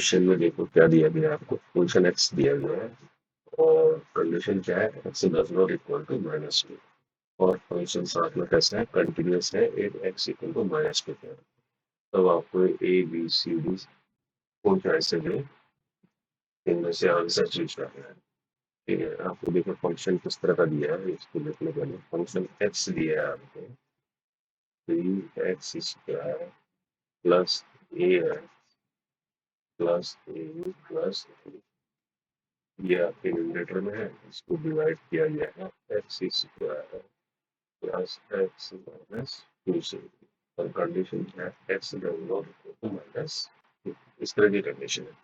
Question में देखो क्या दिया गया है आपको, फंक्शन एक्स दिया गया है और कंडीशन क्या है, x does not equal to -2 और फंक्शन साथ में कैसा है, कंटिन्यूस है, इफ एक्स इक्वल टू -2 है। तब आपको ए बी सी डी को चॉइस है, इनमें से आंसर चूज करना है। ठीक है, आपको देखो फंक्शन किस तरह का दिया है, इसको देखने के लिए फंक्शन एक्स दिया है आपको 3x² प्लस ए है प्लस ए प्लस ये आपके न्यूमरेटर में है, इसको डिवाइड किया गया है x² प्लस x माइनस 2 से और कंडीशन क्या है, x does not equal to minus, इस तरह की कंडीशन है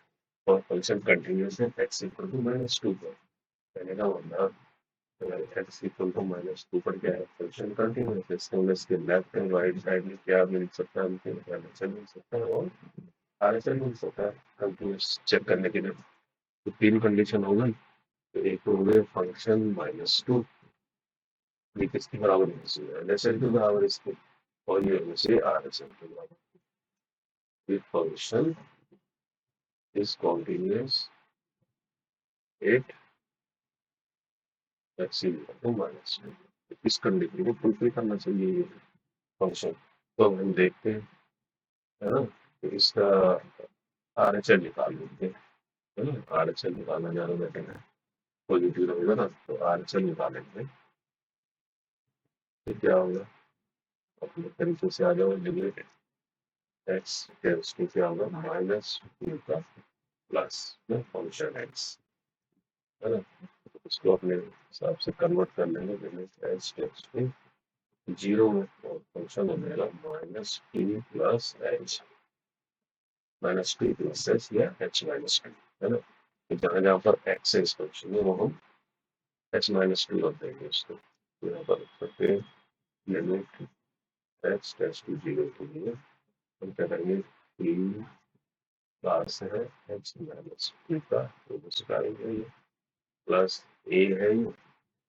और फंक्शन कंटिन्यूस है x इक्वल टू -2 पर। कहने का मतलब अगर x इक्वल टू -2 पर क्या है, फंक्शन कंटिन्यूस है, इसको हम इसके लेफ्ट एंड राइट साइड में क्या मिल सकता है, हमको RHL मिल सकता है और RHL मिल सकता है कंटिन्यूस चेक करने के लिए। तो तीन कंडीशन हो गई, तो एक तो हो गए फंक्शन -2, ये किसके बराबर होना चाहिए, LHL के बराबर इसके, और ये होना चाहिए RHL के बराबर। ये function is continuous at x equal to -2, इस कंडीशन को फुलफिल करना चाहिए ये फंक्शन। तो हम देखते हैं, है ना, तो इसका RHL निकाल लेते हैं, है ना, RHL निकालना ज़्यादा बेटर है, पॉजिटिव रहेगा ना, तो RHL निकालेंगे। तो क्या होगा, अपने तरीके से आ जाओ, लिमिट एक्स टेंड्स टू क्या होगा, -2 का प्लस में फंक्शन एक्स, है ना, उसको अपने हिसाब से कन्वर्ट कर लेंगे, लिमिट एक्स टेंड्स टू 0 में और फंक्शन हो जाएगा -2 प्लस एच, -2 प्लस एच या h-2, है ना। तो जहाँ जहाँ पर एक्स है इस फंक्शन में वो हम h-2 रख देंगे इसको, तो यहाँ पर रख सकते हैं लिमिट एक्स टेंड्स टू 0 के लिए हम क्या करेंगे, 3 क्लास है h-2 का, तो उसका है ये प्लस ए है ये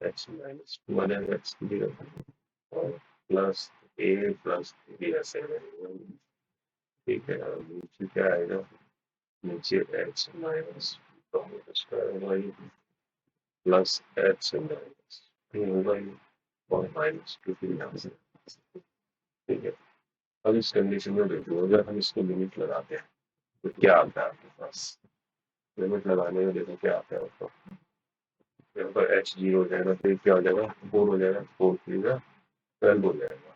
h-2 आ जाएगा एक्स की जगह और प्लस ए प्लस बी ऐसे रहेगा। ठीक है, अब नीचे क्या आएगा, नीचे h minus plus h minus होगा ये और -2 के यहाँ से। ठीक है, अब इस कंडीशन में देखो, अगर हम इसको लिमिट लगाते हैं तो क्या आता है आपके पास, लिमिट लगाने में देखो क्या आता है आपको, यहाँ पर h0 हो जाएगा, फिर क्या हो जाएगा, 4 हो जाएगा, 4 3 का 12 हो जाएगा,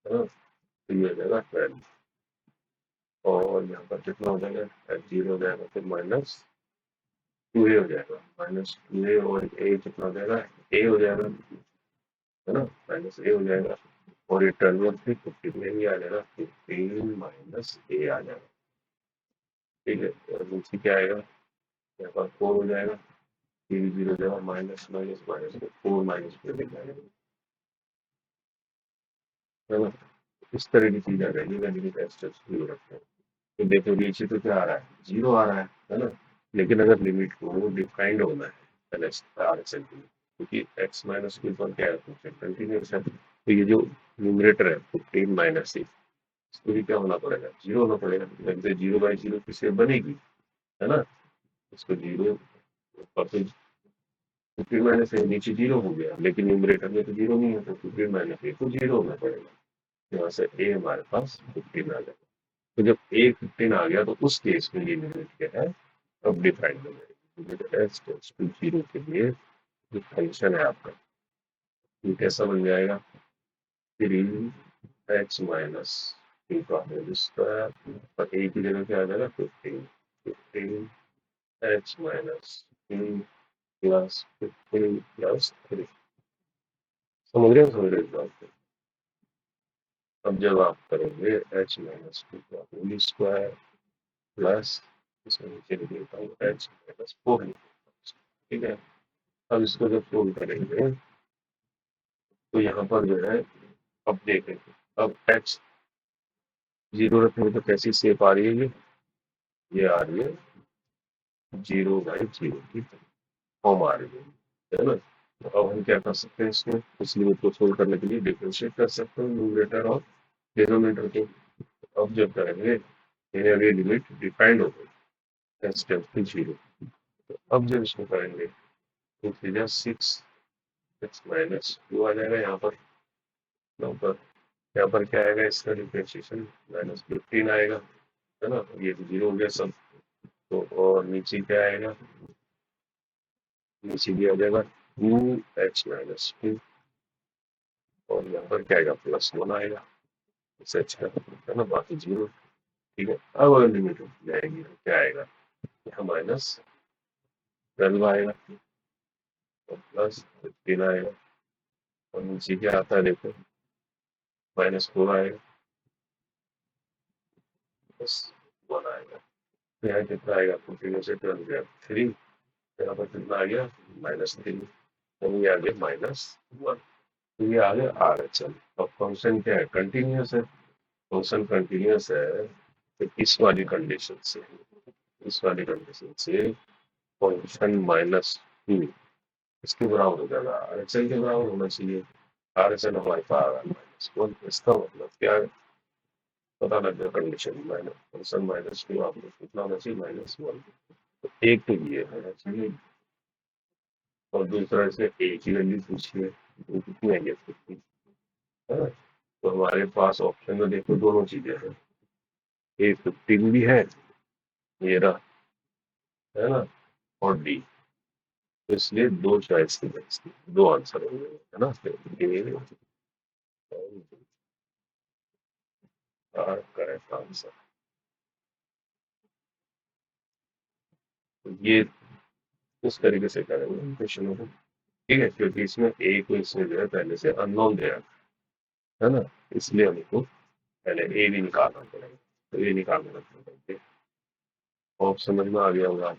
है ना, तो ये हो जाएगा 12 और यहाँ पर कितना हो जाएगा, h0 हो जाएगा, फिर -2a हो जाएगा, -2a और a कितना हो जाएगा, a हो जाएगा, है ना, -a हो जाएगा और ये 12 और फिर 15 में भी आ जाएगा, 15 माइनस a आ जाएगा। ठीक है, और नीचे क्या आएगा, यहाँ पर 4 हो जाएगा, फिर 0 हो जाएगा, माइनस माइनस माइनस 4 माइनस फिर दिख जाएगा, है ना। इस तरह की चीज आ जाएगी, लिमिट एक्स टेंड्स टू 0 रखते हैं। तो देखो नीचे तो क्या आ रहा है, 0 आ रहा है ना, लेकिन अगर लिमिट को डिफाइंड होना है RHL के लिए, क्योंकि x-2 पर क्या है, फंक्शन कंटिन्यूस है, तो ये जो न्यूमरेटर है 15 माइनस ए, इसको भी क्या होना पड़ेगा, 0 होना पड़ेगा, जैसे 0/0 किससे बनेगी, है ना, इसको 0 और फिर 15 माइनस ए नीचे 0 हो गया, लेकिन न्यूमरेटर में तो 0 नहीं है, तो 15 माइनस ए को 0 होना पड़ेगा, यहाँ से ए हमारे पास 15 आ जाएगा। तो जब ए 15 आ गया तो उस केस में ये लिमिट क्या है, अब डिफाइंड हो जाएगी, लिमिट एक्स टेंड्स टू 0 के लिए जो फंक्शन है आपका, ये कैसा बन जाएगा, 3x माइनस 2 का होल स्क्वायर और ए की जगह क्या आ जाएगा, 15 x माइनस 3 प्लस 15 प्लस 3। समझ रहे इस बात को। अब जब आप करेंगे h-2 का होल स्क्वायर प्लस, इसमें नीचे लिख देता हूँ h-4, ठीक है। अब इसको जब सोल्व करेंगे तो यहाँ पर जो है, अब देखेंगे, अब h 0 रखेंगे तो कैसी शेप आ रही है, ये आ रही है 0/0 की फॉर्म आ रही है ना। तो अब हम क्या कर सकते हैं, इसको इस लिमिट को सोल्व करने के लिए डिफरेंशिएट कर सकते हैं न्यूमरेटर और डिनोमिनेटर को। अब जब करेंगे, ये लिमिट डिफाइंड हो गई, x टेंस टू 0। अब जब इसको करेंगे 2 3 जा 6 x माइनस 2 आ जाएगा यहाँ पर। यहाँ पर क्या आएगा इसका डिफ्रेंशिएशन -15 आएगा, है ना। ये तो 0 हो गया सब। तो और नीचे क्या आएगा, नीचे भी आ जाएगा 2x माइनस 2, और यहाँ पर क्या आएगा +1 आएगा इस h का, है ना, बाकी 0। ठीक है, अब अगर लिमिट जाएगी तो क्या आएगा, यहाँ -12 आएगा और +15 आएगा, और नीचे क्या आता है देखो, -4 आएगा, +1 आएगा। तो यहाँ कितना आएगा, 14 से 12 गया 3, यहाँ पर कितना आ गया -3, तो ये आ गया -1। तो ये आ गया RHL। और फंक्शन क्या है, कंटिन्यूस है। फंक्शन कंटिन्यूस है तो इस वाली कंडीशन से फंक्शन -2 इसके बराबर हो जाएगा, RHL के बराबर होना चाहिए। RHL हमारे पास आ रहा है -1। इसका मतलब क्या है, पता लग गया कंडीशन, फंक्शन -2 आपको कितना होना चाहिए, -1। तो एक तो ये होना चाहिए, और दूसरा इसमें एक ही वैल्यू पूछी है, वो कितनी आई है 50, है ना। तो हमारे पास ऑप्शन में देखो दोनों चीजें हैं, A15 भी है ये रहा, है ना, और D। तो इसलिए दो चॉइस की बचती, दो आंसर होंगे, है ना। Correct answer. तो ये इस तरीके से करेंगे क्वेश्चनों को। ठीक है, क्योंकि इसमें ए को इसमें जो है पहले से अननोन दिया है ना, इसलिए हमको पहले ए भी निकालना पड़ेगा। तो ये निकालना पड़ेगा। ऑप्शन समझ में आ गया होगा।